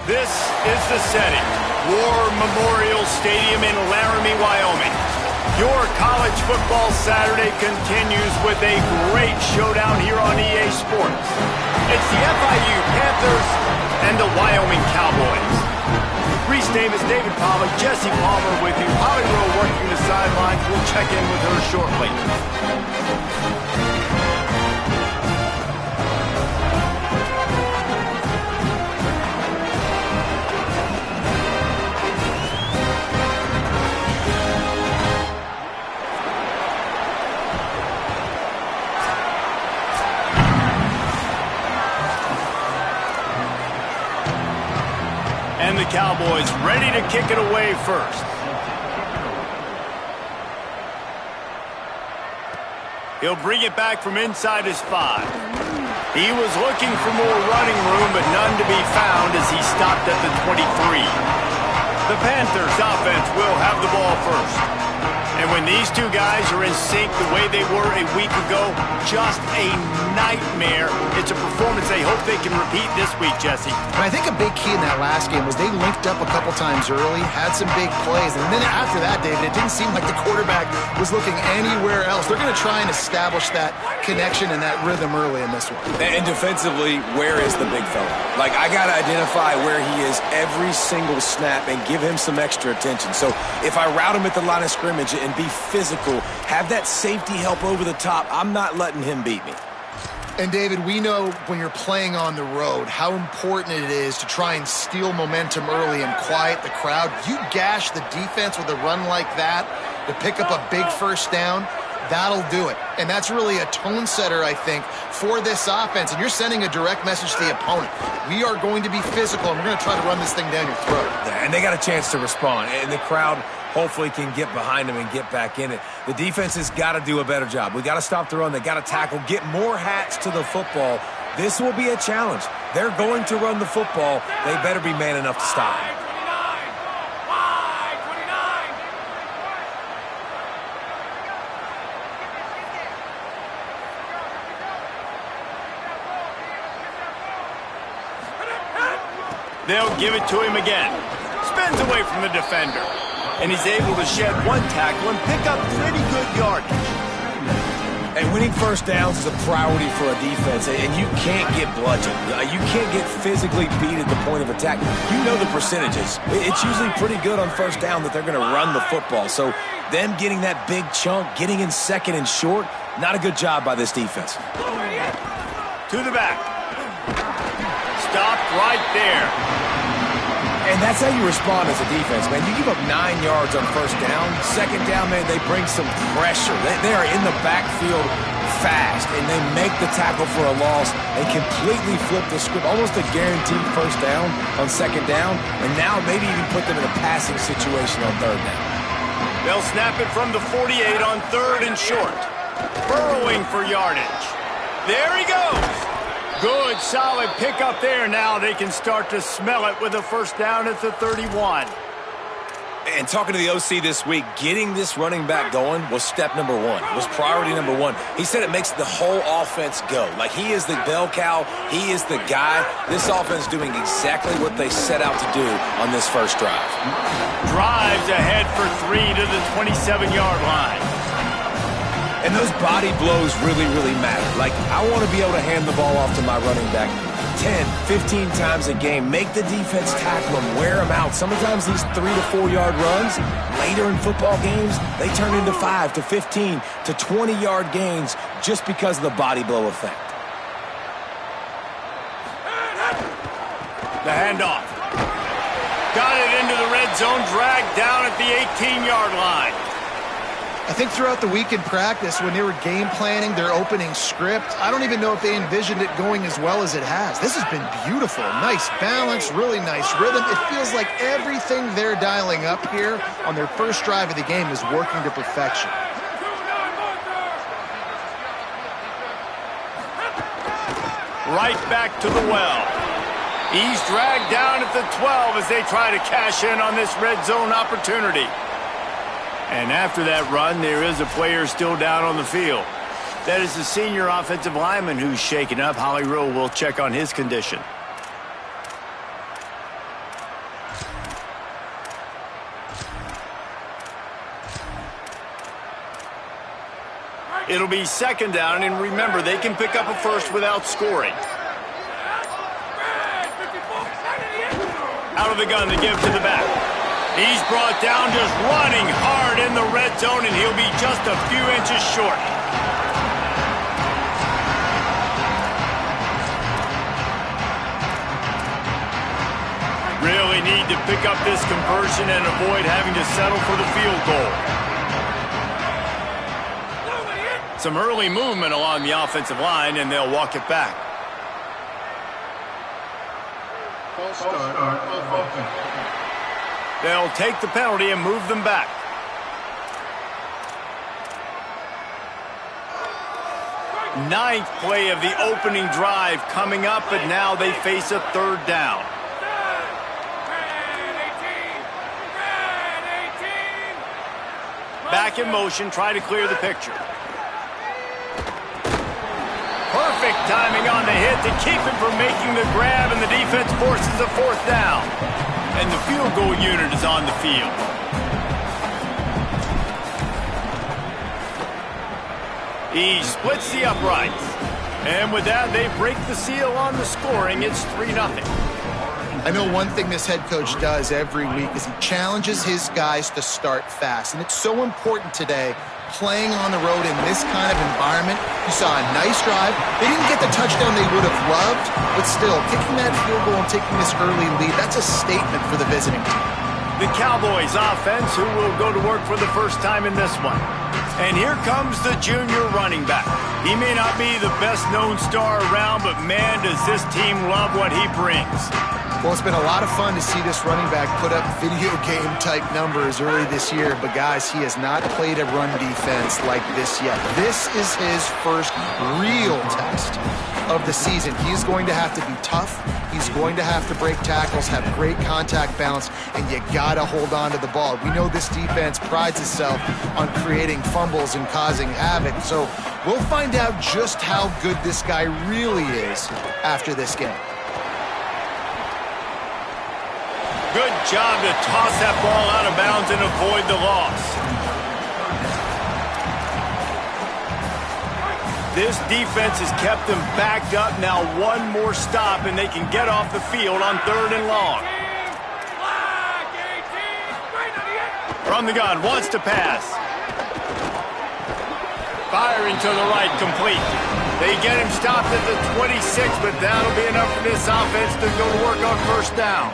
This is the setting. War Memorial Stadium in Laramie, Wyoming. Your college football Saturday continues with a great showdown here on EA Sports. It's the FIU Panthers and the Wyoming Cowboys. Reese Davis, David Pollack, Jesse Palmer with you. Holly Rowe working the sidelines. We'll check in with her shortly. And the Cowboys ready to kick it away first. He'll bring it back from inside his 5. He was looking for more running room, but none to be found as he stopped at the 23. The Panthers offense will have the ball first. And when these two guys are in sync the way they were a week ago, just a nightmare. It's a performance they hope they can repeat this week, Jesse. And I think a big key in that last game was they linked up a couple times early, had some big plays, and then after that, David, it didn't seem like the quarterback was looking anywhere else. They're going to try and establish that connection and that rhythm early in this one. And defensively, where is the big fella? Like, I got to identify where he is every single snap and give him some extra attention. So if I route him at the line of scrimmage and be physical, have that safety help over the top, I'm not letting him beat me. And, David, we know when you're playing on the road how important it is to try and steal momentum early and quiet the crowd. You gash the defense with a run like that to pick up a big first down, that'll do it. And that's really a tone setter, I think, for this offense. And you're sending a direct message to the opponent. We are going to be physical, and we're going to try to run this thing down your throat. Yeah, and they got a chance to respond. And the crowd hopefully can get behind them and get back in it. The defense has got to do a better job. We got to stop the run. They got to tackle, get more hats to the football. This will be a challenge. They're going to run the football. They better be man enough to stop it. They'll give it to him again. Spins away from the defender. And he's able to shed one tackle and pick up pretty good yardage. And winning first downs is a priority for a defense, and you can't get bludgeoned. You can't get physically beat at the point of attack. You know the percentages. It's usually pretty good on first down that they're going to run the football. So them getting that big chunk, getting in second and short, not a good job by this defense. To the back. Stopped right there. And that's how you respond as a defense, man. You give up 9 yards on first down. Second down, man, they bring some pressure. They are in the backfield fast, and they make the tackle for a loss. They completely flip the script, almost a guaranteed first down on second down, and now maybe even put them in a passing situation on third down. They'll snap it from the 48 on third and short. Burrowing for yardage. There he goes. Good, solid pickup there. Now they can start to smell it with a first down at the 31. And talking to the OC this week, getting this running back going was step number one, was priority number one. He said it makes the whole offense go. Like, he is the bell cow. He is the guy. This offense doing exactly what they set out to do on this first drive. Drives ahead for 3 to the 27-yard line. And those body blows really, really matter. Like, I want to be able to hand the ball off to my running back 10, 15 times a game. Make the defense tackle them, wear them out. Sometimes these 3 to 4 yard runs, later in football games, they turn into 5 to 15 to 20-yard gains just because of the body blow effect. The handoff. Got it into the red zone, dragged down at the 18-yard line. I think throughout the week in practice, when they were game planning their opening script, I don't even know if they envisioned it going as well as it has. This has been beautiful. Nice balance, really nice rhythm. It feels like everything they're dialing up here on their first drive of the game is working to perfection. Right back to the well. He's dragged down at the 12 as they try to cash in on this red zone opportunity. And after that run, there is a player still down on the field. That is the senior offensive lineman who's shaken up. Holly Rowe will check on his condition. It'll be second down, and remember, they can pick up a first without scoring. Out of the gun to give to the back. He's brought down just running hard in the red zone, and he'll be just a few inches short. Really need to pick up this conversion and avoid having to settle for the field goal. Some early movement along the offensive line, and they'll walk it back. They'll take the penalty and move them back. Ninth play of the opening drive coming up, but now they face a third down. Back in motion, try to clear the picture. Perfect timing on the hit to keep him from making the grab, and the defense forces a fourth down. And the field goal unit is on the field. He splits the uprights. And with that, they break the seal on the scoring. It's 3-0. I know one thing this head coach does every week is he challenges his guys to start fast. And it's so important today, playing on the road in this kind of environment. You saw a nice drive. They didn't get the touchdown they would have loved, but still, kicking that field goal and taking this early lead, that's a statement for the visiting team. The Cowboys offense, who will go to work for the first time in this one. And here comes the junior running back. He may not be the best-known star around, but man, does this team love what he brings. Well, it's been a lot of fun to see this running back put up video game-type numbers early this year, but guys, he has not played a run defense like this yet. This is his first real test of the season. He's going to have to be tough. He's going to have to break tackles, have great contact balance, and you got to hold on to the ball. We know this defense prides itself on creating fumbles and causing havoc, so we'll find out just how good this guy really is after this game. Good job to toss that ball out of bounds and avoid the loss. This defense has kept them backed up. Now one more stop, and they can get off the field on 3rd and long. From the gun, wants to pass. Firing to the right, complete. They get him stopped at the 26, but that'll be enough for this offense to go to work on first down.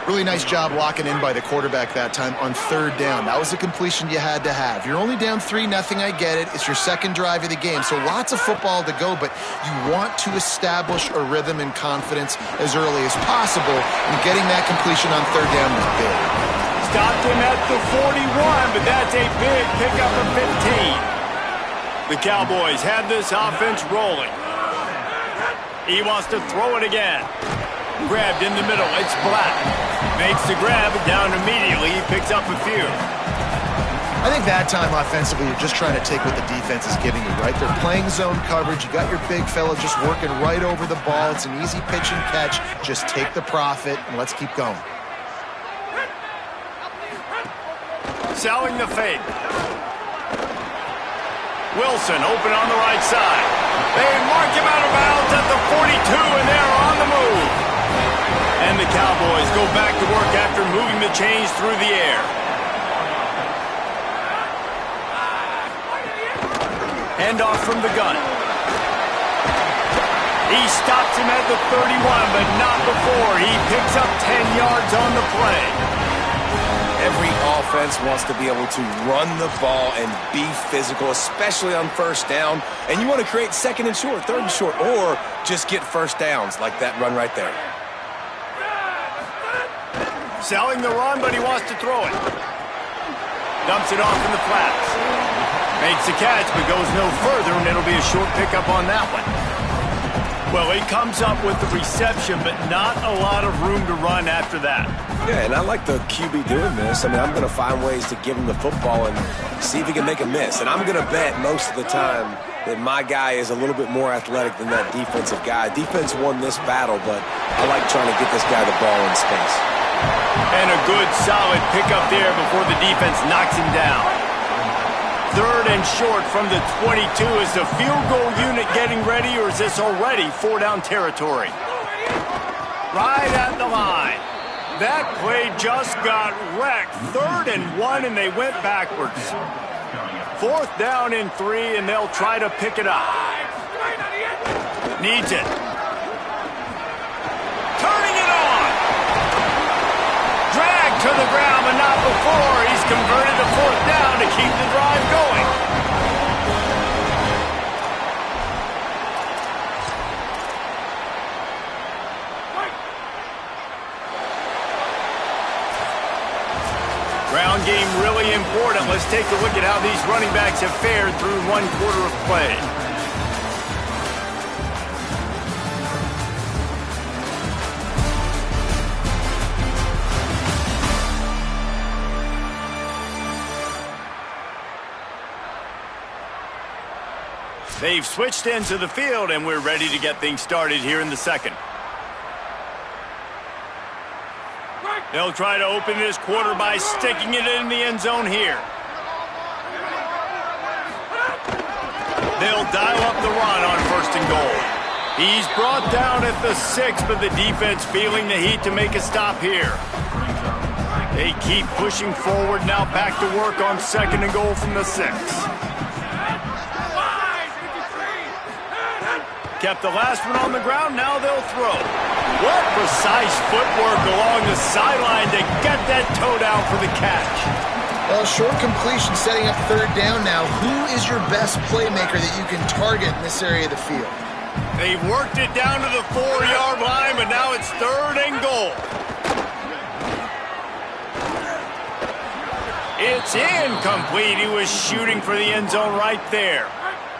Really nice job locking in by the quarterback that time on 3rd down. That was the completion you had to have. You're only down 3-0, I get it. It's your second drive of the game, so lots of football to go, but you want to establish a rhythm and confidence as early as possible, and getting that completion on 3rd down was big. Stopped him at the 41, but that's a big pickup of 15. The Cowboys have this offense rolling. He wants to throw it again. Grabbed in the middle, it's Black. Makes the grab, down immediately, he picks up a few. I think that time offensively, you're just trying to take what the defense is giving you, right? They're playing zone coverage. You got your big fella just working right over the ball. It's an easy pitch and catch. Just take the profit, and let's keep going. Selling the fake. Wilson open on the right side. They mark him out of bounds at the 42, and they're on the move. And the Cowboys go back to work after moving the chains through the air. Handoff from the gun. He stops him at the 31, but not before. He picks up 10 yards on the play. Every offense wants to be able to run the ball and be physical, especially on first down. And you want to create 2nd and short, 3rd and short, or just get first downs like that run right there. Selling the run, but he wants to throw it. Dumps it off in the flats. Makes the catch, but goes no further, and it'll be a short pickup on that one. Well, he comes up with the reception, but not a lot of room to run after that. Yeah, and I like the QB doing this. I mean, I'm going to find ways to give him the football and see if he can make a miss. And I'm going to bet most of the time that my guy is a little bit more athletic than that defensive guy. Defense won this battle, but I like trying to get this guy the ball in space. And a good, solid pickup there before the defense knocks him down. 3rd and short from the 22. Is the field goal unit getting ready, or is this already 4-down territory? Right at the line. That play just got wrecked. 3rd and 1, and they went backwards. 4th down and 3, and they'll try to pick it up. Needs it. Turning it on. Dragged to the ground, but not before. He's converted the 4th down to keep the drive going. Ground game really important. Let's take a look at how these running backs have fared through 1 quarter of play. They've switched into the field, and we're ready to get things started here in the second. They'll try to open this quarter by sticking it in the end zone here. They'll dial up the run on 1st and goal. He's brought down at the 6, but the defense feeling the heat to make a stop here. They keep pushing forward, now back to work on 2nd and goal from the 6. Kept the last one on the ground, now they'll throw. What precise footwork along the sideline to get that toe down for the catch. Well, short completion setting up 3rd down now. Who is your best playmaker that you can target in this area of the field? They've worked it down to the 4-yard line, but now it's 3rd and goal. It's incomplete. He was shooting for the end zone right there.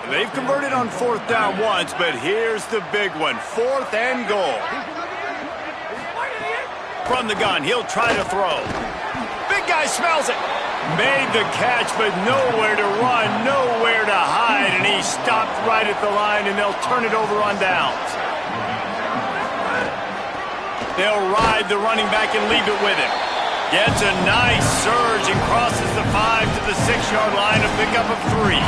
They've converted on 4th down once, but here's the big one. 4th and goal. From the gun, he'll try to throw. Big guy smells it. Made the catch, but nowhere to run, nowhere to hide, and he stopped right at the line, and they'll turn it over on downs. They'll ride the running back and leave it with him. Gets a nice surge and crosses the 5 to the 6-yard line, a pickup of 3.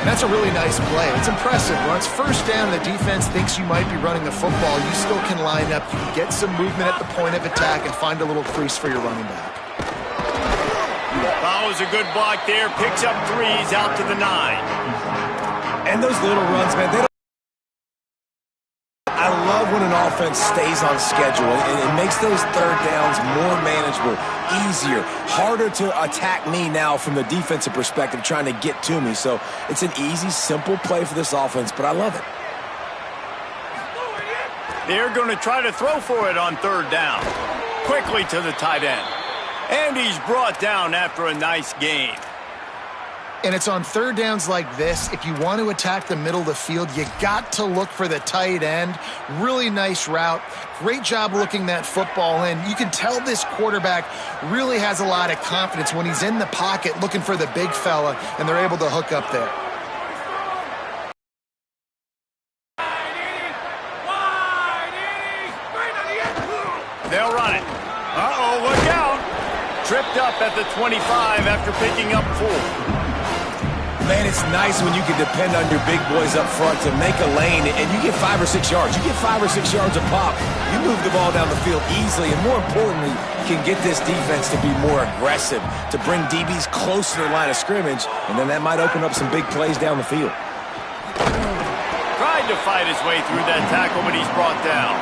That's a really nice play. It's impressive. Once 1st down, the defense thinks you might be running the football. You still can line up. You can get some movement at the point of attack and find a little crease for your running back. Follows a good block there. Picks up 3s out to the 9. And those little runs, man, they don't. I love when an offense stays on schedule, and it makes those 3rd downs more manageable, easier, harder to attack me now from the defensive perspective trying to get to me. So it's an easy, simple play for this offense, but I love it. They're going to try to throw for it on 3rd down. Quickly to the tight end. And he's brought down after a nice gain. And it's on 3rd downs like this. If you want to attack the middle of the field, you got to look for the tight end. Really nice route. Great job looking that football in. You can tell this quarterback really has a lot of confidence when he's in the pocket looking for the big fella, and they're able to hook up there. They'll run it. Uh-oh, look out. Tripped up at the 25 after picking up 4. Man, it's nice when you can depend on your big boys up front to make a lane, and you get 5 or 6 yards. You get 5 or 6 yards a pop. You move the ball down the field easily, and more importantly, can get this defense to be more aggressive, to bring DBs close to the line of scrimmage, and then that might open up some big plays down the field. Tried to fight his way through that tackle, but he's brought down.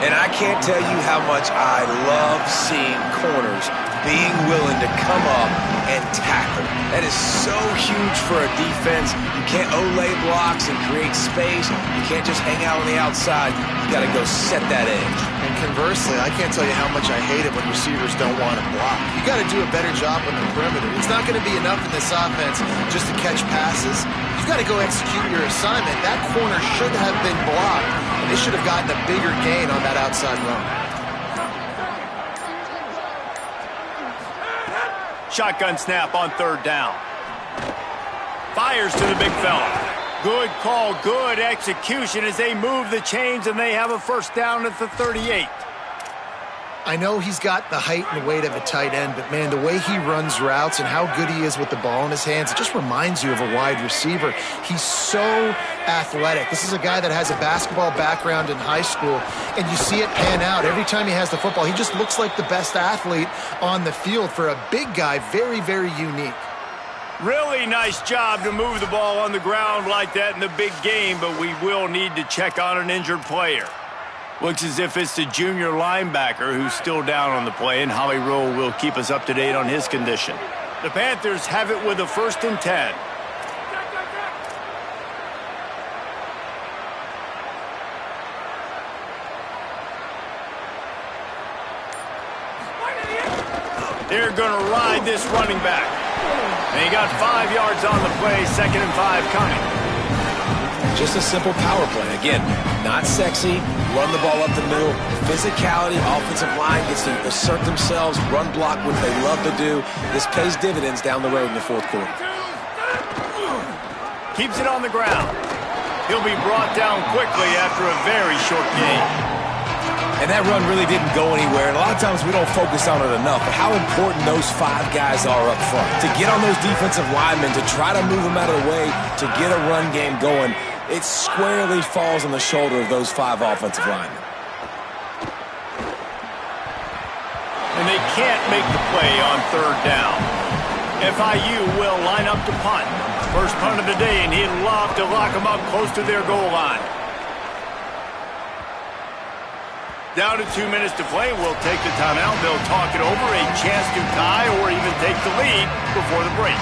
And I can't tell you how much I love seeing corners being willing to come up and tackle. That is so huge for a defense. You can't olay blocks and create space. You can't just hang out on the outside. You got to go set that edge. And conversely, I can't tell you how much I hate it when receivers don't want to block. You got to do a better job on the perimeter. It's not going to be enough in this offense just to catch passes. You've got to go execute your assignment. That corner should have been blocked, and they should have gotten a bigger gain on that outside run. Shotgun snap on 3rd down. Fires to the big fella. Good call, good execution as they move the chains, and they have a 1st down at the 38. I know he's got the height and weight of a tight end, but man, the way he runs routes and how good he is with the ball in his hands, it just reminds you of a wide receiver. He's so athletic. This is a guy that has a basketball background in high school, and you see it pan out. Every time he has the football, he just looks like the best athlete on the field. For a big guy, very, very unique. Really nice job to move the ball on the ground like that in the big game, but we will need to check on an injured player. Looks as if it's the junior linebacker who's still down on the play, and Howie Rowe will keep us up to date on his condition. The Panthers have it with a 1st and 10. They're going to ride this running back. And he got 5 yards on the play, 2nd and 5 coming. Just a simple power play. Again, not sexy, run the ball up the middle. Physicality, offensive line gets to assert themselves, run block, what they love to do. This pays dividends down the road in the 4th quarter. Keeps it on the ground. He'll be brought down quickly after a very short game. And that run really didn't go anywhere. And a lot of times we don't focus on it enough, but how important those 5 guys are up front. To get on those defensive linemen, to try to move them out of the way, to get a run game going, it squarely falls on the shoulder of those 5 offensive linemen. And they can't make the play on 3rd down. FIU will line up to punt. First punt of the day, and he'd love to lock them up close to their goal line. Down to 2 minutes to play. We'll take the timeout. They'll talk it over, a chance to tie or even take the lead before the break.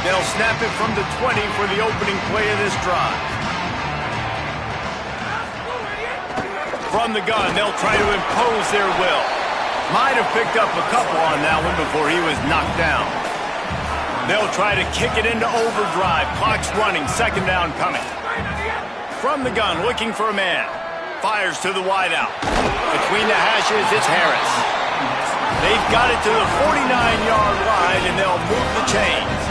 They'll snap it from the 20 for the opening play of this drive. From the gun, they'll try to impose their will. Might have picked up a couple on that one before he was knocked down. They'll try to kick it into overdrive. Clock's running. 2nd down coming. From the gun, looking for a man. Fires to the wideout. Between the hashes, it's Harris. They've got it to the 49-yard line, and they'll move the chains.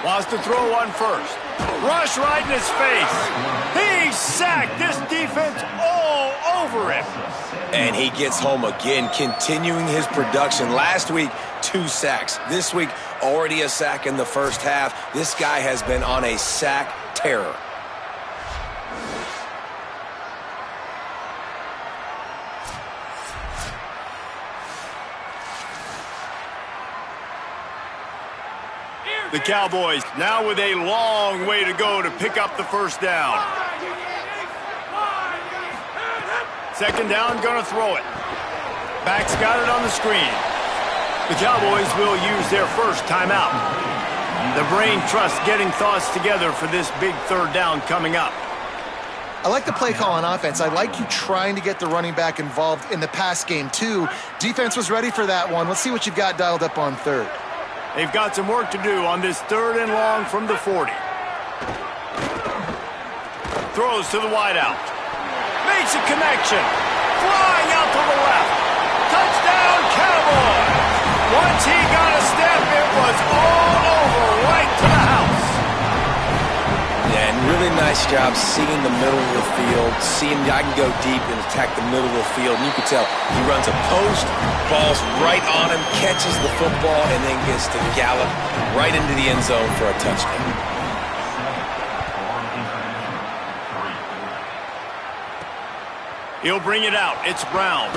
Wants to throw one first. Rush right in his face. He's sacked. This defense all over him. And he gets home again, continuing his production. Last week, 2 sacks. This week, already a sack in the first half. This guy has been on a sack terror. The Cowboys now with a long way to go to pick up the 1st down. 2nd down, gonna throw it. Back's got it on the screen. The Cowboys will use their first timeout. The brain trust getting thoughts together for this big 3rd down coming up. I like the play call on offense. I like you trying to get the running back involved in the pass game, too. Defense was ready for that one. Let's see what you've got dialed up on 3rd. They've got some work to do on this 3rd and long from the 40. Throws to the wideout. Makes a connection. Flying out to the left. Touchdown, Cowboys! Once he got a step, it was all over, right to the house. Yeah, and really nice job seeing the middle of the field, seeing I can go deep and attack the middle of the field. And you can tell he runs a post, ball's right on him, catches the football, and then gets to gallop right into the end zone for a touchdown. He'll bring it out. It's Brown.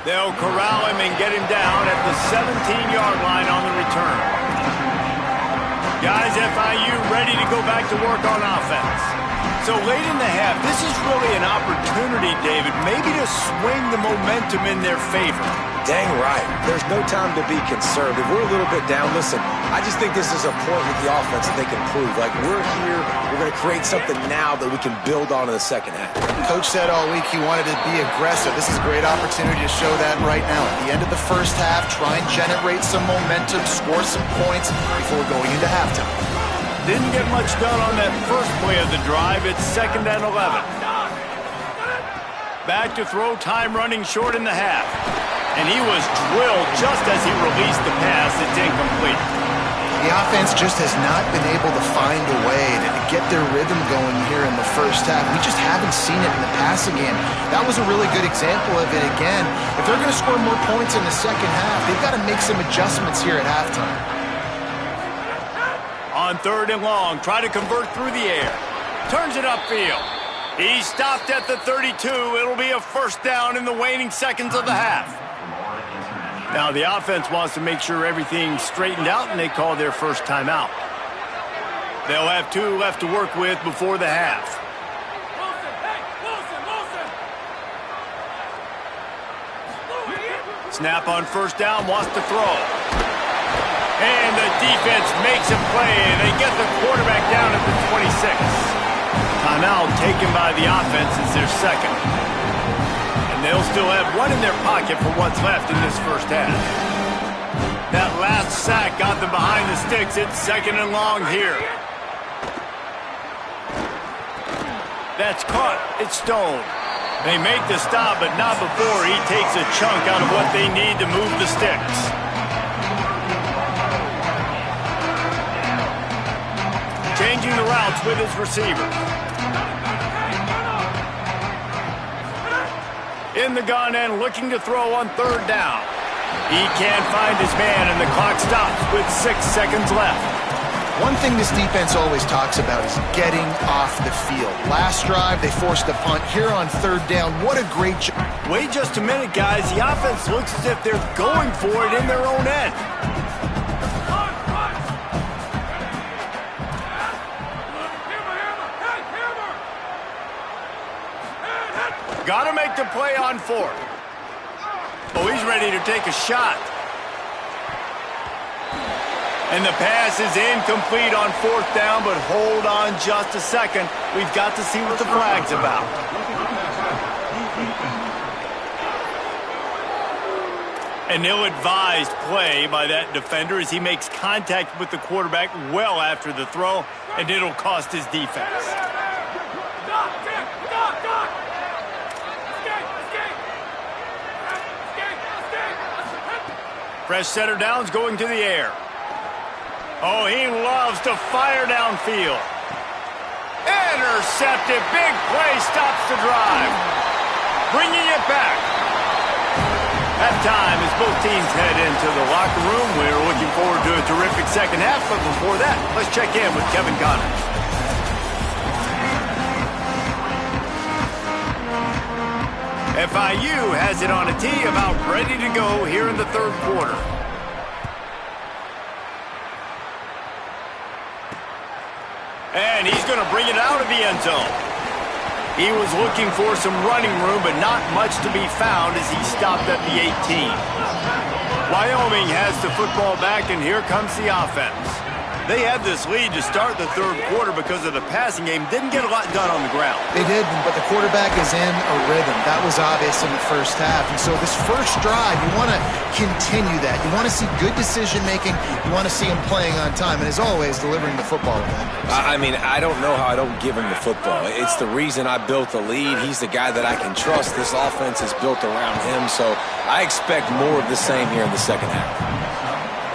They'll corral him and get him down at the 17-yard line on the return. Guys, FIU ready to go back to work on offense. So late in the half, this is really an opportunity, David, maybe to swing the momentum in their favor. Dang right. There's no time to be concerned. If we're a little bit down, listen, I just think this is a point with the offense that they can prove. Like, we're here, we're going to create something now that we can build on in the 2nd half. Coach said all week he wanted to be aggressive. This is a great opportunity to show that right now. At the end of the 1st half, try and generate some momentum, score some points before going into halftime. Didn't get much done on that first play of the drive. It's 2nd and 11. Back to throw, time running short in the half. And he was drilled just as he released the pass. It's incomplete. The offense just has not been able to find a way to get their rhythm going here in the first half. We just haven't seen it in the passing game. That was a really good example of it again. If they're going to score more points in the second half, they've got to make some adjustments here at halftime. On 3rd and long, try to convert through the air. Turns it upfield. He stopped at the 32. It'll be a first down in the waning seconds of the half. Now the offense wants to make sure everything's straightened out, and they call their first timeout. They'll have 2 left to work with before the half. Snap on first down, wants to throw. And the defense makes a play, and they get the quarterback down at the 26. Timeout taken by the offense is their second. And they'll still have 1 in their pocket for what's left in this first half. That last sack got them behind the sticks. It's 2nd and long here. That's caught. It's Stone. They make the stop, but not before he takes a chunk out of what they need to move the sticks. Changing the routes with his receiver. In the gun and looking to throw on 3rd down. He can't find his man, and the clock stops with 6 seconds left. One thing this defense always talks about is getting off the field. Last drive, they forced a punt. Here on 3rd down, what a great job. Wait just a minute, guys. The offense looks as if they're going for it in their own end. Got to make the play on 4th. Oh, he's ready to take a shot. And the pass is incomplete on 4th down, but hold on just a second. We've got to see what the flag's about. An ill-advised play by that defender as he makes contact with the quarterback well after the throw, and it'll cost his defense. Fresh setter downs going to the air. Oh, he loves to fire downfield. Intercepted. Big play stops the drive. Bringing it back. At time as both teams head into the locker room, we're looking forward to a terrific second half. But before that, let's check in with Kevin Connors. FIU has it on a tee, about ready to go here in the 3rd quarter. And he's going to bring it out of the end zone. He was looking for some running room, but not much to be found as he stopped at the 18. Wyoming has the football back, and here comes the offense. They had this lead to start the 3rd quarter because of the passing game. Didn't get a lot done on the ground. They did, but the quarterback is in a rhythm. That was obvious in the first half. And so this first drive, you want to continue that. You want to see good decision-making. You want to see him playing on time. And as always, delivering the football. I mean, I don't know how I don't give him the football. It's the reason I built the lead. He's the guy that I can trust. This offense is built around him. So I expect more of the same here in the second half.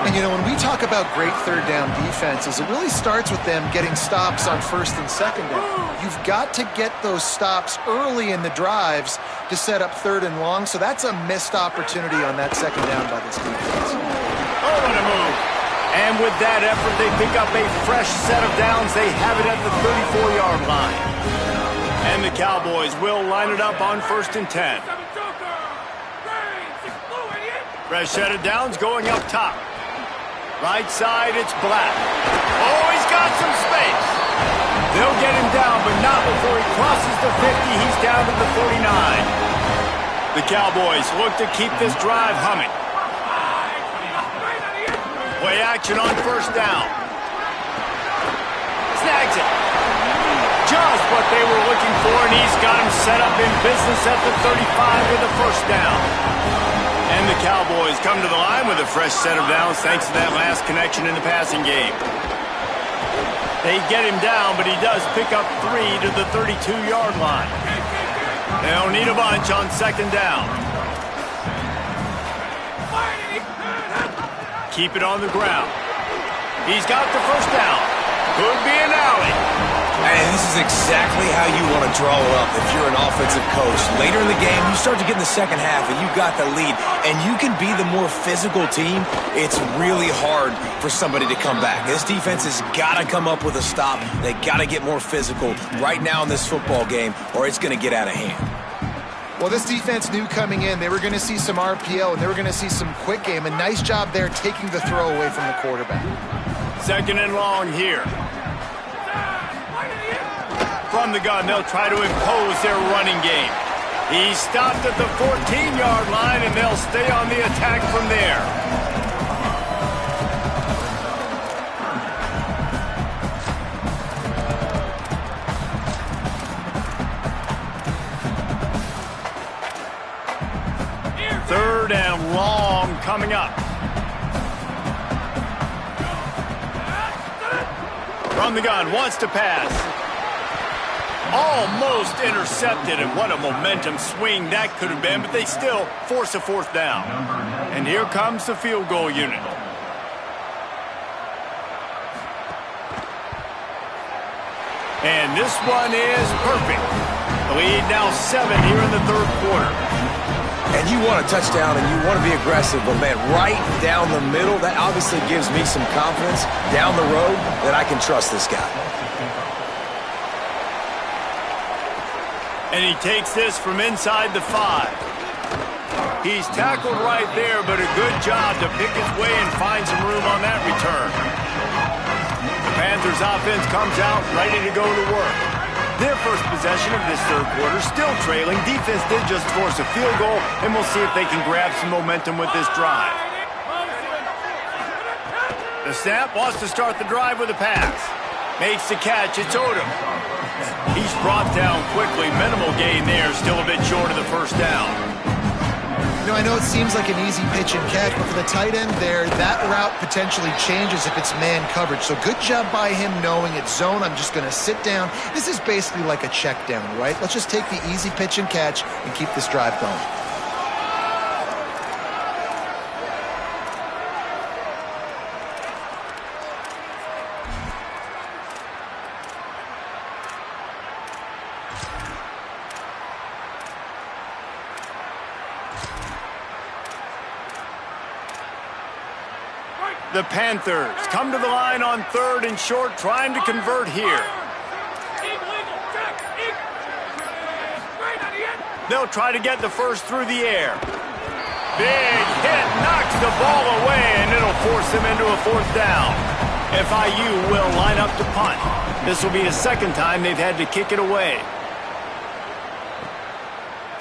And, you know, when we talk about great 3rd down defenses, it really starts with them getting stops on 1st and 2nd down. You've got to get those stops early in the drives to set up 3rd and long, so that's a missed opportunity on that 2nd down by this defense. Oh, what a move. And with that effort, they pick up a fresh set of downs. They have it at the 34-yard line. And the Cowboys will line it up on 1st and 10. Fresh set of downs going up top. Right side, it's Black. Oh, he's got some space. They'll get him down, but not before he crosses the 50. He's down to the 49. The Cowboys look to keep this drive humming. Play action on 1st down. Snags it. Just what they were looking for, and he's got him set up in business at the 35 with the 1st down. And the Cowboys come to the line with a fresh set of downs thanks to that last connection in the passing game. They get him down, but he does pick up 3 to the 32-yard line. They'll need a bunch on 2nd down. Keep it on the ground. He's got the 1st down. Could be an alley. is exactly how you want to draw it up if you're an offensive coach. Later in the game, you start to get in the second half, and you've got the lead, and you can be the more physical team. It's really hard for somebody to come back. This defense has got to come up with a stop. They got to get more physical right now in this football game, or it's going to get out of hand. Well, this defense knew coming in they were going to see some RPO, and they were going to see some quick game. A nice job there taking the throw away from the quarterback. Second and long here. From the gun, they'll try to impose their running game. He stopped at the 14-yard line, and they'll stay on the attack from there. Third and long coming up. From the gun, wants to pass. Almost intercepted, and what a momentum swing that could have been, but they still force a fourth down. And here comes the field goal unit. And this one is perfect. The lead now 7 here in the third quarter. And you want a touchdown and you want to be aggressive, but man, right down the middle, that obviously gives me some confidence down the road that I can trust this guy. And he takes this from inside the 5. He's tackled right there, but a good job to pick his way and find some room on that return. The Panthers offense comes out ready to go to work. Their first possession of this third quarter, still trailing. Defense did just force a field goal, and we'll see if they can grab some momentum with this drive. The snap wants to start the drive with a pass. Makes the catch, it's Odom. He's brought down quickly. Minimal gain there, still a bit short of the first down. You know, I know it seems like an easy pitch and catch, but for the tight end there, that route potentially changes if it's man coverage. So good job by him knowing it's zone. I'm just going to sit down. This is basically like a check down, right? Let's just take the easy pitch and catch and keep this drive going. The Panthers come to the line on third and short, trying to convert here. They'll try to get the first through the air. Big hit, knocks the ball away, and it'll force them into a fourth down. FIU will line up to punt. This will be the second time they've had to kick it away.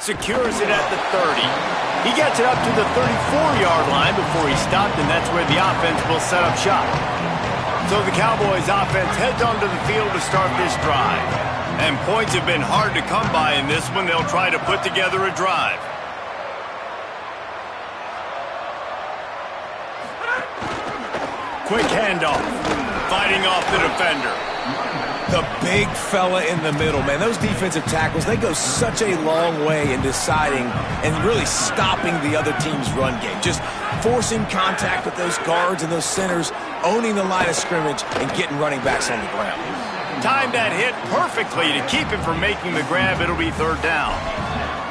Secures it at the 30. He gets it up to the 34-yard line before he stopped, and that's where the offense will set up shop. So the Cowboys offense heads onto the field to start this drive. And points have been hard to come by in this one. They'll try to put together a drive. Quick handoff. Fighting off the defender. The big fella in the middle, man. Those defensive tackles, they go such a long way in deciding and really stopping the other team's run game. Just forcing contact with those guards and those centers, owning the line of scrimmage, and getting running backs on the ground. Timed that hit perfectly to keep him from making the grab. It'll be third down.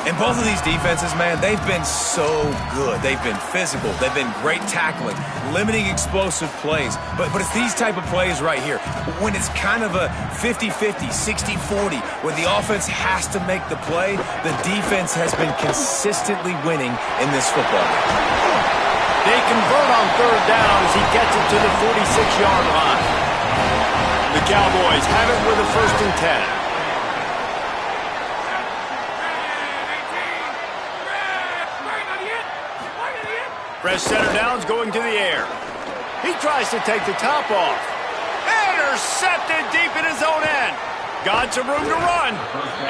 And both of these defenses, man, they've been so good. They've been physical. They've been great tackling, limiting explosive plays. But it's these type of plays right here, when it's kind of a 50-50, 60-40, where the offense has to make the play, the defense has been consistently winning in this football game. They convert on third down as he gets it to the 46-yard line. The Cowboys have it with a 1st and 10. Fresh center downs going to the air. He tries to take the top off. Intercepted deep in his own end. Got some room to run.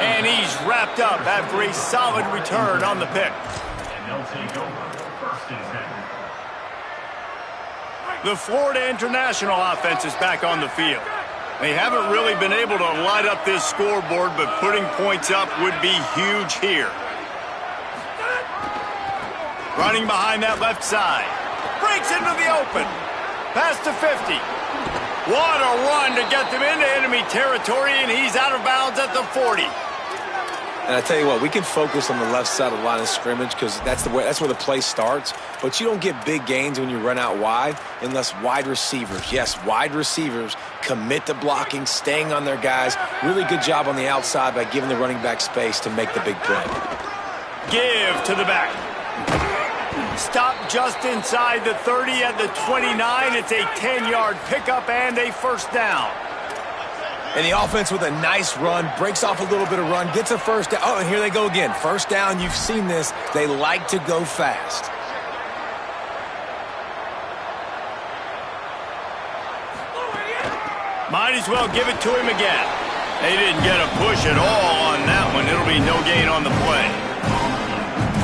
And he's wrapped up after a solid return on the pick. And they'll take over 1st and 10. The Florida International offense is back on the field. They haven't really been able to light up this scoreboard, but putting points up would be huge here. Running behind that left side. Breaks into the open. Pass to 50. What a run to get them into enemy territory, and he's out of bounds at the 40. And I tell you what, we can focus on the left side of the line of scrimmage because that's where the play starts. But you don't get big gains when you run out wide unless wide receivers, yes, wide receivers, commit to blocking, staying on their guys. Really good job on the outside by giving the running back space to make the big play. Give to the back. Stop just inside the 30 at the 29. It's a 10-yard pickup and a first down. And the offense with a nice run, breaks off a little bit of run, gets a first down. Oh, and here they go again. First down, you've seen this. They like to go fast. Might as well give it to him again. They didn't get a push at all on that one. It'll be no gain on the play.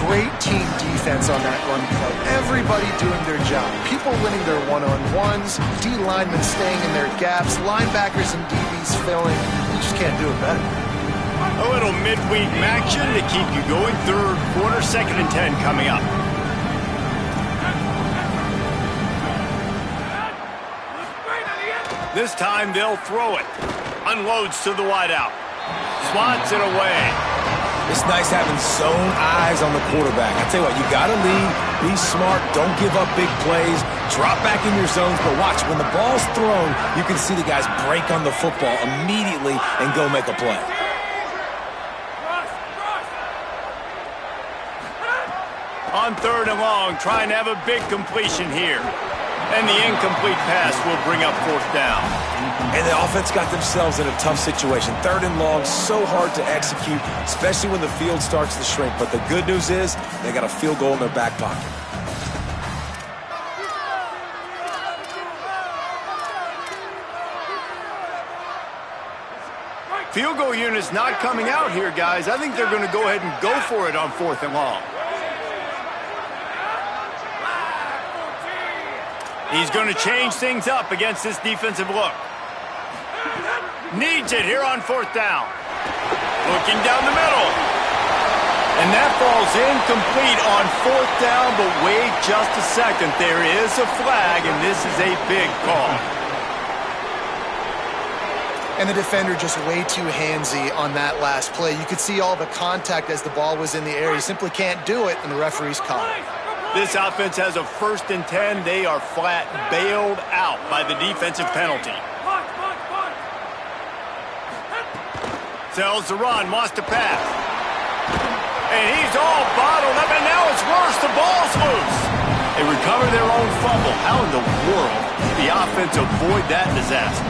Great team defense on that run play. Everybody doing their job. People winning their one-on-ones, D linemen staying in their gaps, linebackers and DBs filling. You just can't do it better. A little midweek action to keep you going. Third quarter, 2nd and 10 coming up. This time they'll throw it. Unloads to the wideout. Swats it away. It's nice having zone eyes on the quarterback. I tell you what, you got to lead, be smart, don't give up big plays, drop back in your zones, but watch, when the ball's thrown, you can see the guys break on the football immediately and go make a play. On 3rd and long, trying to have a big completion here. And the incomplete pass will bring up 4th down. And the offense got themselves in a tough situation. 3rd and long, so hard to execute, especially when the field starts to shrink. But the good news is they got a field goal in their back pocket. Field goal unit's not coming out here, guys. I think they're going to go ahead and go for it on 4th and long. He's going to change things up against this defensive look. Needs it here on 4th down. Looking down the middle. And that falls incomplete on 4th down, but wait just a second. There is a flag, and this is a big call. And the defender just way too handsy on that last play. You could see all the contact as the ball was in the air. He simply can't do it, and the referee's called. This offense has a 1st and 10. They are flat bailed out by the defensive penalty. Sells the run, wants to pass. And he's all bottled up, and now it's worse. The ball's loose. They recover their own fumble. How in the world did the offense avoid that disaster?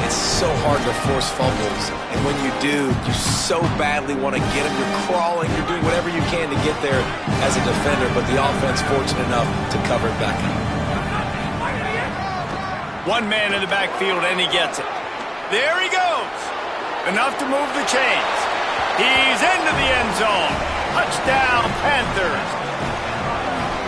It's so hard to force fumbles, and when you do, you so badly want to get them. You're crawling, you're doing whatever you can to get there as a defender, but the offense fortunate enough to cover it back up. One man in the backfield, and he gets it. There he goes. Enough to move the chains. He's into the end zone. Touchdown, Panthers.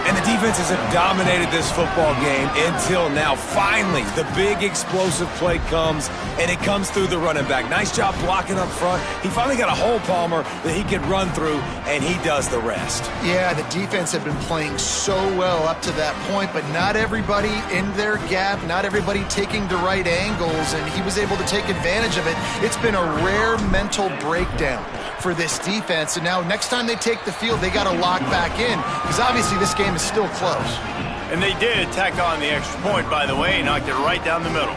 And the defenses have dominated this football game until now. Finally, the big explosive play comes, and it comes through the running back. Nice job blocking up front. He finally got a hole, Palmer, that he could run through, and he does the rest. Yeah, the defense had been playing so well up to that point, but not everybody in their gap, not everybody taking the right angles, and he was able to take advantage of it. It's been a rare mental breakdown for this defense, and now next time they take the field, they got to lock back in, because obviously this game is still close. And they did tack on the extra point, by the way, knocked it right down the middle.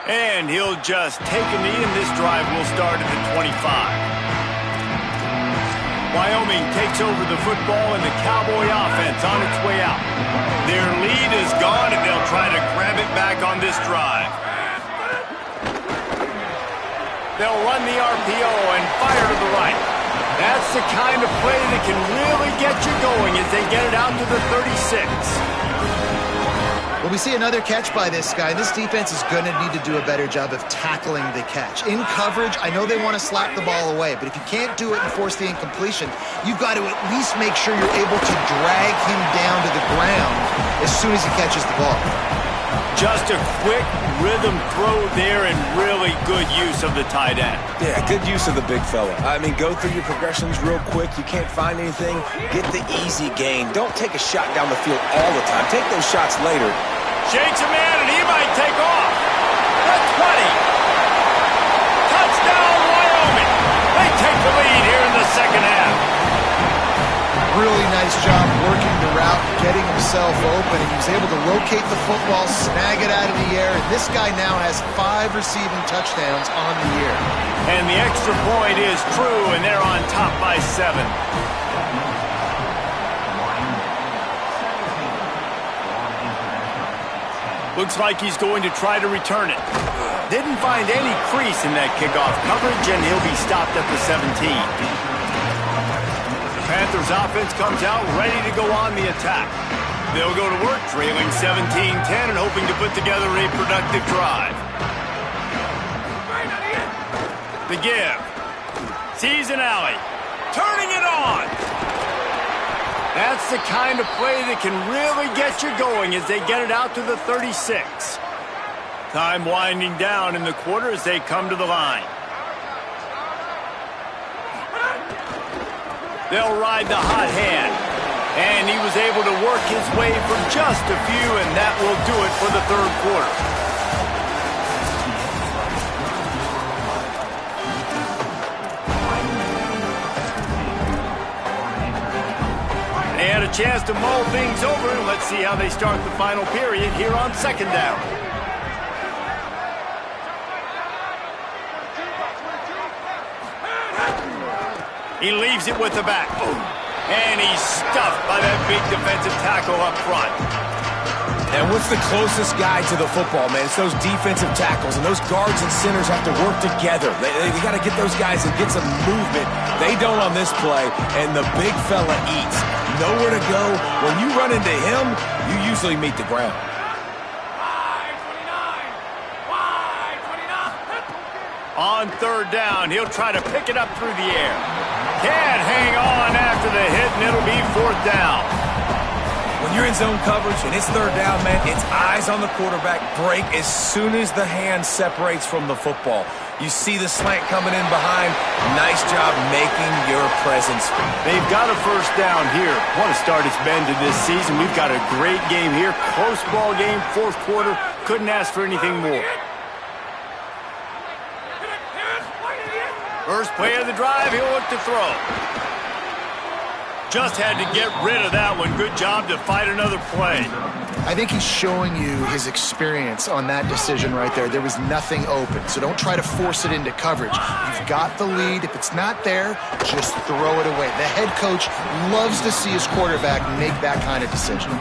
And he'll just take a knee, and this drive will start at the 25. Wyoming takes over the football, and the Cowboy offense on its way out. Their lead is gone, and they'll try to grab it back on this drive. They'll run the RPO and fire to the right. That's the kind of play that can really get you going as they get it out to the 36. Well, we see another catch by this guy. This defense is going to need to do a better job of tackling the catch. In coverage, I know they want to slap the ball away, but if you can't do it and force the incompletion, you've got to at least make sure you're able to drag him down to the ground as soon as he catches the ball. Just a quick rhythm throw there and really good use of the tight end. Yeah, good use of the big fella. I mean, go through your progressions real quick. You can't find anything. Get the easy gain. Don't take a shot down the field all the time. Take those shots later. Shakes a man, and he might take off. The 20. Touchdown, Wyoming. They take the lead here in the second half. Really nice job working the route, getting himself open, and he was able to locate the football, snag it out of the air, and this guy now has 5 receiving touchdowns on the year. And the extra point is true, and they're on top by 7. Looks like he's going to try to return it. Didn't find any crease in that kickoff coverage, and he'll be stopped at the 17. Panthers offense comes out ready to go on the attack. They'll go to work trailing 17-10 and hoping to put together a productive drive. The give. Sees an alley. Turning it on. That's the kind of play that can really get you going as they get it out to the 36. Time winding down in the quarter as they come to the line. They'll ride the hot hand. And he was able to work his way for just a few, and that will do it for the third quarter. They had a chance to mull things over, and let's see how they start the final period here on second down. He leaves it with the back. And he's stuffed by that big defensive tackle up front. And what's the closest guy to the football, man? It's those defensive tackles, and those guards and centers have to work together. They got to get those guys and get some movement. They don't on this play, and the big fella eats. Nowhere to go. When you run into him, you usually meet the ground. On third down, he'll try to pick it up through the air. Can't hang on after the hit, and it'll be fourth down. When you're in zone coverage and it's third down, man, it's eyes on the quarterback. Break as soon as the hand separates from the football. You see the slant coming in behind. Nice job making your presence. They've got a first down here. What a start it's been to this season. We've got a great game here. Close ball game, fourth quarter. Couldn't ask for anything more. First play of the drive, he'll look to throw. Just had to get rid of that one. Good job to fight another play. I think he's showing you his experience on that decision right there. There was nothing open, so don't try to force it into coverage. You've got the lead. If it's not there, just throw it away. The head coach loves to see his quarterback make that kind of decision.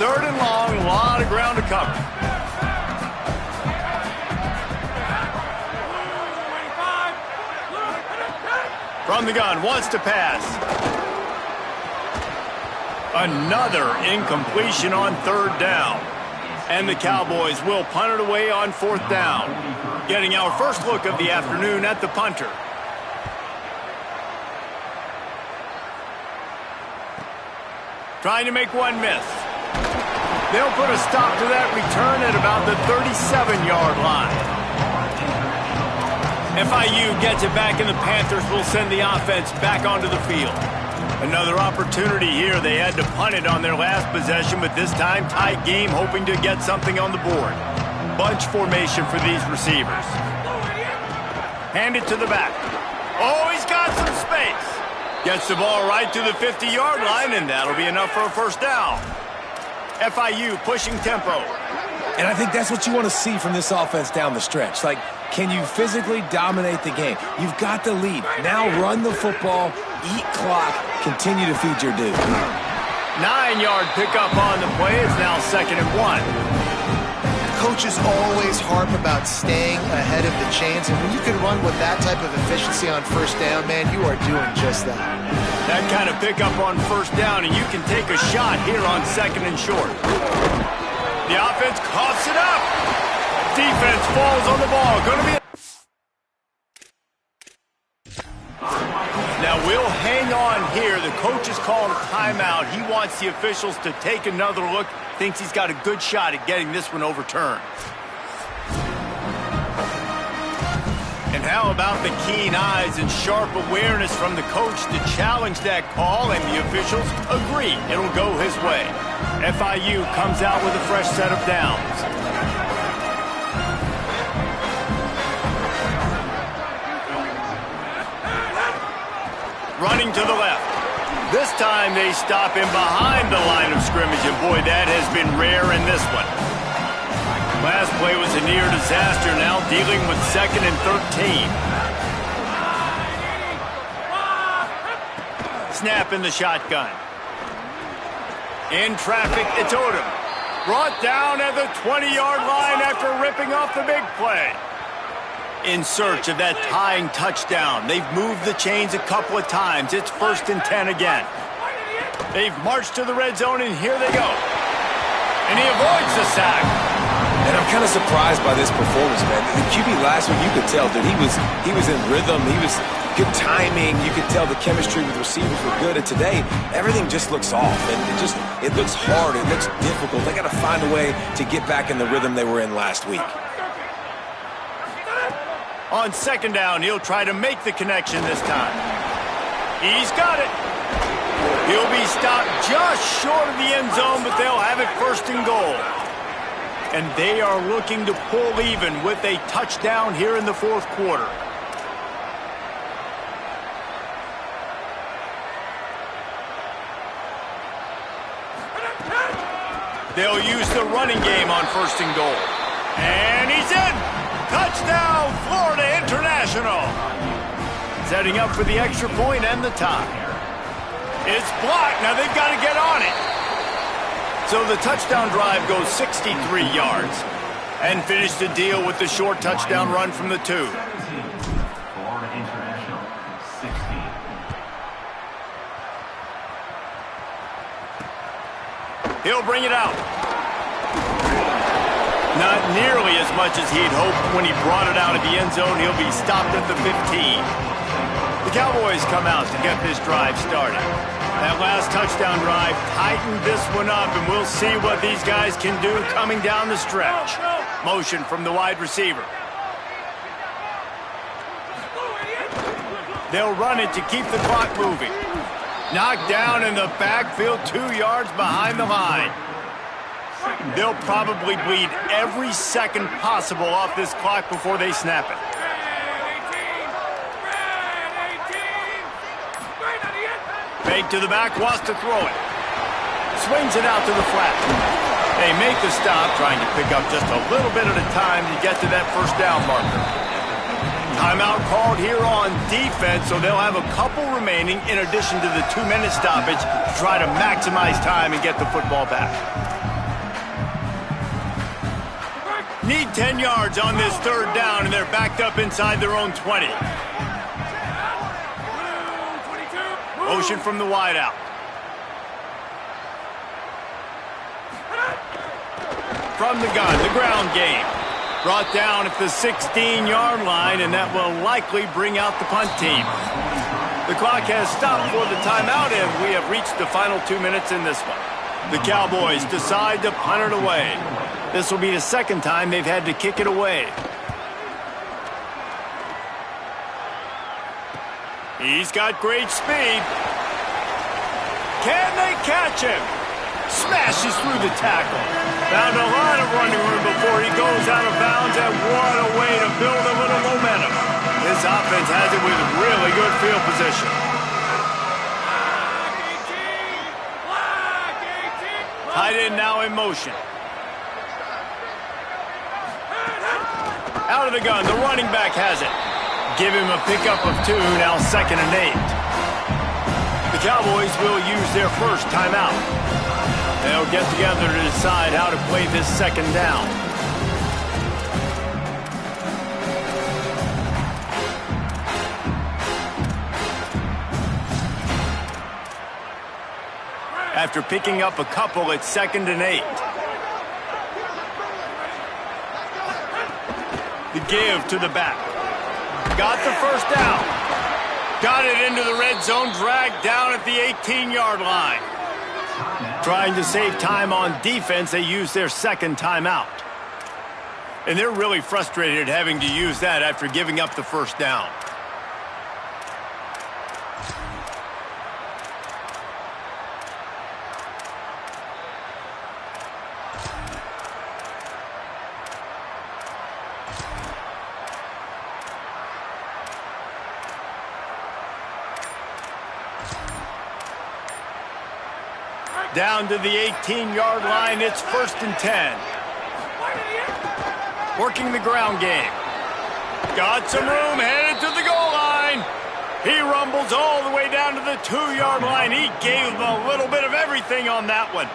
Third and long, a lot of ground to cover. From the gun, wants to pass. Another incompletion on third down. And the Cowboys will punt it away on fourth down. Getting our first look of the afternoon at the punter. Trying to make one miss. They'll put a stop to that return at about the 37-yard line. FIU gets it back, and the Panthers will send the offense back onto the field. Another opportunity here. They had to punt it on their last possession, but this time tight game, hoping to get something on the board. Bunch formation for these receivers. Hand it to the back. Oh, he's got some space. Gets the ball right to the 50-yard line, and that'll be enough for a first down. FIU pushing tempo. And I think that's what you want to see from this offense down the stretch. Like, can you physically dominate the game? You've got the lead. Now run the football, eat clock, continue to feed your dude. 9-yard pickup on the play. It's now 2nd and 1. Coaches always harp about staying ahead of the chains, and when you can run with that type of efficiency on first down, man, you are doing just that. That kind of pickup on first down, and you can take a shot here on 2nd and short. The offense coughs it up. Defense falls on the ball. Going to be... Now We'll hang on here. The coach is calling a timeout. He wants the officials to take another look. Thinks he's got a good shot at getting this one overturned. And how about the keen eyes and sharp awareness from the coach to challenge that call, and the officials agree it'll go his way. FIU comes out with a fresh set of downs. Running to the left. This time they stop him behind the line of scrimmage, and boy, that has been rare in this one. Last play was a near disaster, now dealing with 2nd and 13. Snap in the shotgun. In traffic, it's Odom. Brought down at the 20-yard line after ripping off the big play. In search of that tying touchdown. They've moved the chains a couple of times. It's 1st and 10 again. They've marched to the red zone, and here they go. And he avoids the sack. And I'm kind of surprised by this performance, man. The QB last week, you could tell, dude, he was in rhythm. He was good timing. You could tell the chemistry with receivers were good. And today, everything just looks off. And it looks hard. It looks difficult. They got to find a way to get back in the rhythm they were in last week. On 2nd down, he'll try to make the connection this time. He's got it. He'll be stopped just short of the end zone, but they'll have it 1st and goal. And they are looking to pull even with a touchdown here in the 4th quarter. They'll use the running game on 1st and goal. And he's in. Touchdown, Florida International. Setting up for the extra point and the tie. It's blocked. Now they've got to get on it. So the touchdown drive goes 63 yards. And finish the deal with the short touchdown run from the 2. Florida International, 16. He'll bring it out. Not nearly as much as he'd hoped when he brought it out of the end zone. He'll be stopped at the 15. The Cowboys come out to get this drive started. That last touchdown drive tightened this one up, and we'll see what these guys can do coming down the stretch. Motion from the wide receiver. They'll run it to keep the clock moving. Knocked down in the backfield, 2 yards behind the line. They'll probably bleed every second possible off this clock before they snap it. Fake to the back, wants to throw it. Swings it out to the flat. They make the stop, trying to pick up just a little bit at a time to get to that 1st down marker. Timeout called here on defense, so they'll have a couple remaining in addition to the 2-minute stoppage to try to maximize time and get the football back. Need 10 yards on this 3rd down, and they're backed up inside their own 20. Motion from the wideout. From the gun, the ground game. Brought down at the 16-yard line, and that will likely bring out the punt team. The clock has stopped for the timeout, and we have reached the final 2 minutes in this one. The Cowboys decide to punt it away. This will be the 2nd time they've had to kick it away. He's got great speed. Can they catch him? Smashes through the tackle. Found a lot of running room before he goes out of bounds, and what a way to build a little momentum. This offense has it with really good field position. Tight end now in motion. Out of the gun, the running back has it. Give him a pickup of 2, now 2nd and 8. The Cowboys will use their 1st timeout. They'll get together to decide how to play this 2nd down. After picking up a couple, it's 2nd and 8. The give to the back. Got the 1st down. Got it into the red zone, dragged down at the 18-yard line. Trying to save time on defense, they use their second timeout. And they're really frustrated having to use that after giving up the first down. Down to the 18-yard line, it's 1st and 10. Working the ground game. Got some room, headed to the goal line. He rumbles all the way down to the 2-yard line. He gave them a little bit of everything on that one.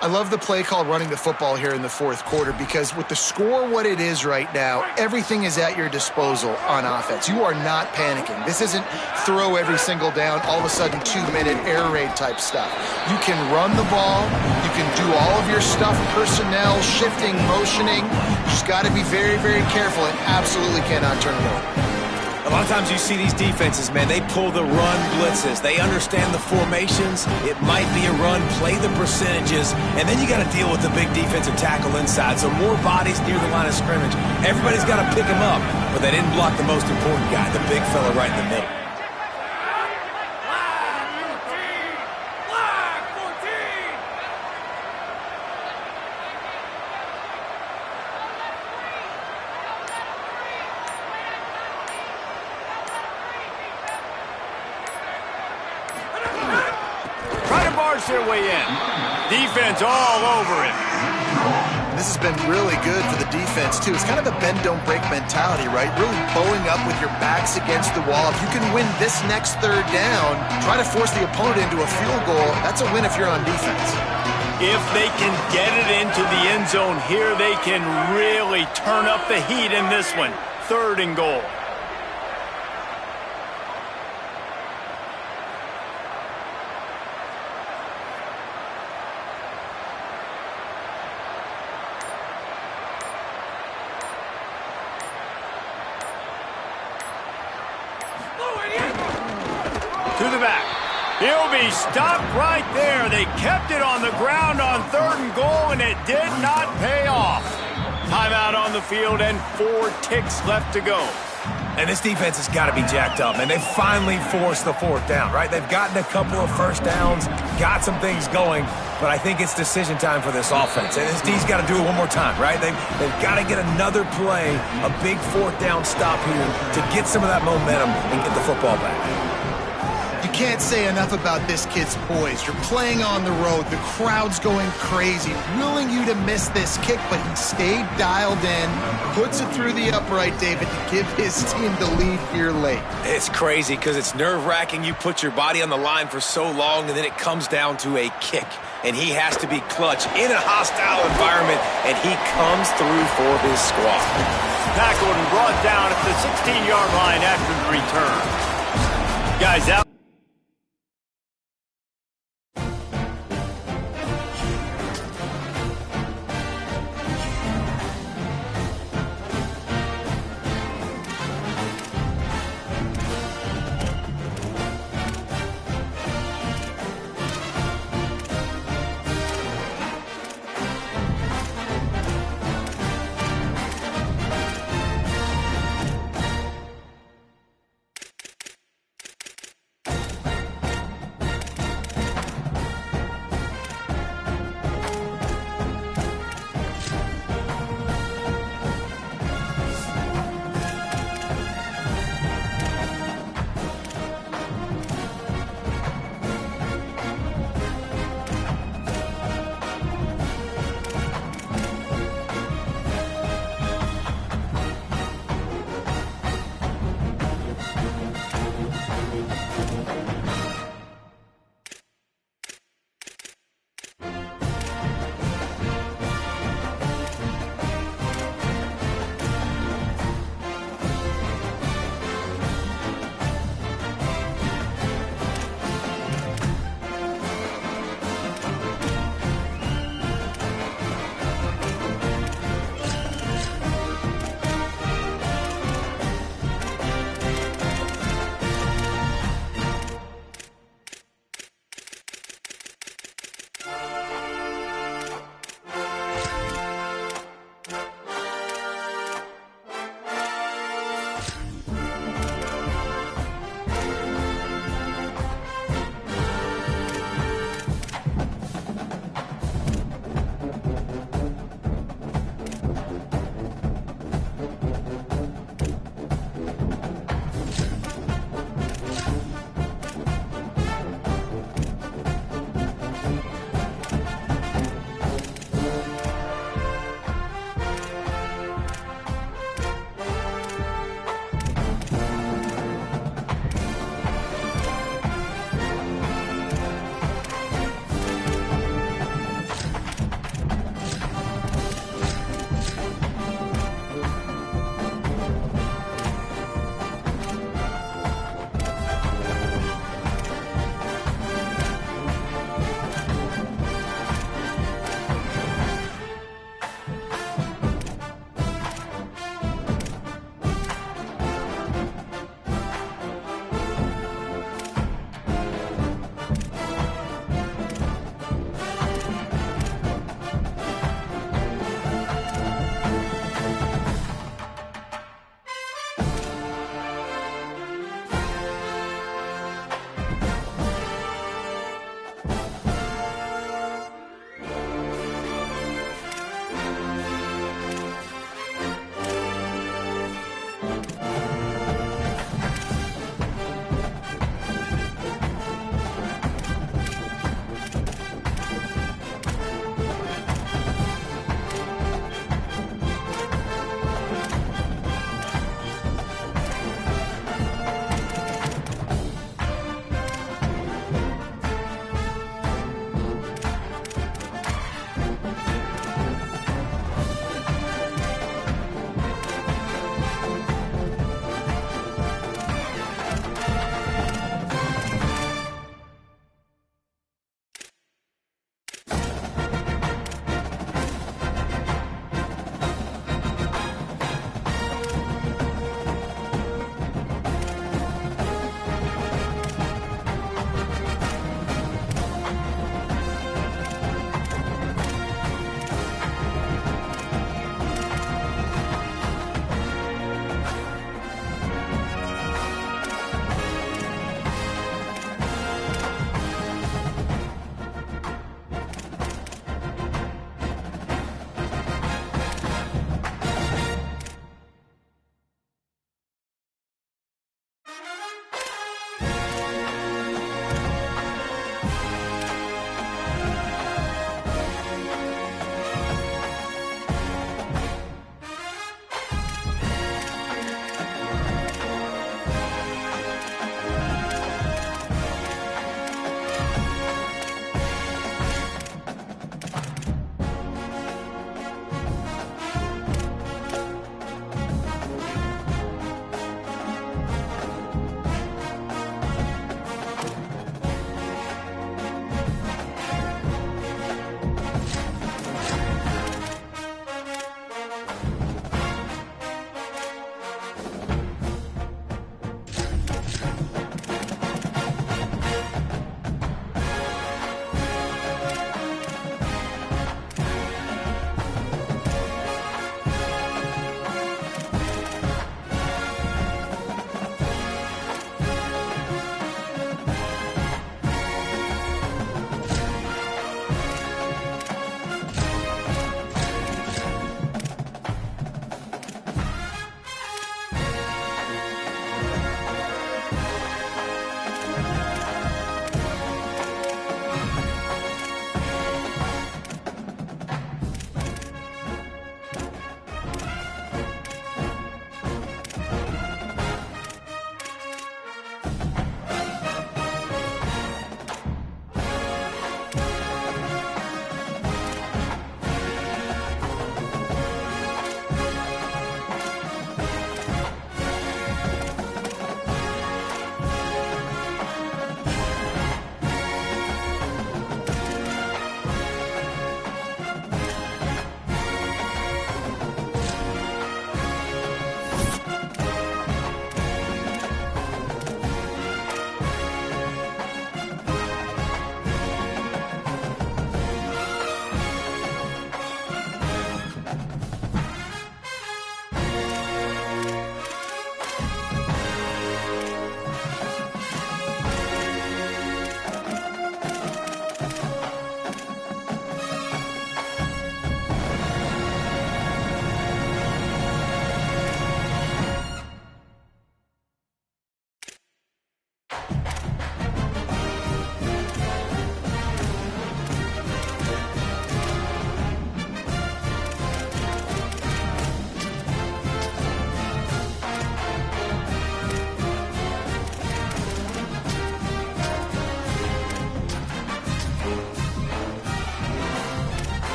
I love the play call running the football here in the fourth quarter because with the score what it is right now, everything is at your disposal on offense. You are not panicking. This isn't throw every single down, all of a sudden 2-minute air raid type stuff. You can run the ball. You can do all of your stuff, personnel, shifting, motioning. You just got to be very, very careful and absolutely cannot turn it over. A lot of times you see these defenses, man, they pull the run blitzes. They understand the formations. It might be a run, play the percentages, and then you got to deal with the big defensive tackle inside. So more bodies near the line of scrimmage. Everybody's got to pick him up, but they didn't block the most important guy, the big fella right in the middle. Their way in. Defense all over it. This has been really good for the defense, too. It's kind of a bend-don't-break mentality, right? Really bowing up with your backs against the wall. If you can win this next third down, try to force the opponent into a field goal. That's a win if you're on defense. If they can get it into the end zone here, they can really turn up the heat in this one. 3rd and goal. To the back. He'll be stopped right there. They kept it on the ground on 3rd and goal, and it did not pay off. Timeout on the field and 4 ticks left to go. And this defense has got to be jacked up, man. They've finally forced the 4th down, right? They've gotten a couple of first downs, got some things going, but I think it's decision time for this offense. And this D's got to do it one more time, right? They've got to get another play, a big 4th down stop here to get some of that momentum and get the football back. You can't say enough about this kid's poise. You're playing on the road. The crowd's going crazy, willing you to miss this kick, but he stayed dialed in, puts it through the upright, David, to give his team the lead here late. It's crazy because it's nerve-wracking. You put your body on the line for so long, and then it comes down to a kick. And he has to be clutch in a hostile environment, and he comes through for his squad. Tackled and brought down at the 16-yard line after the return. Guys out.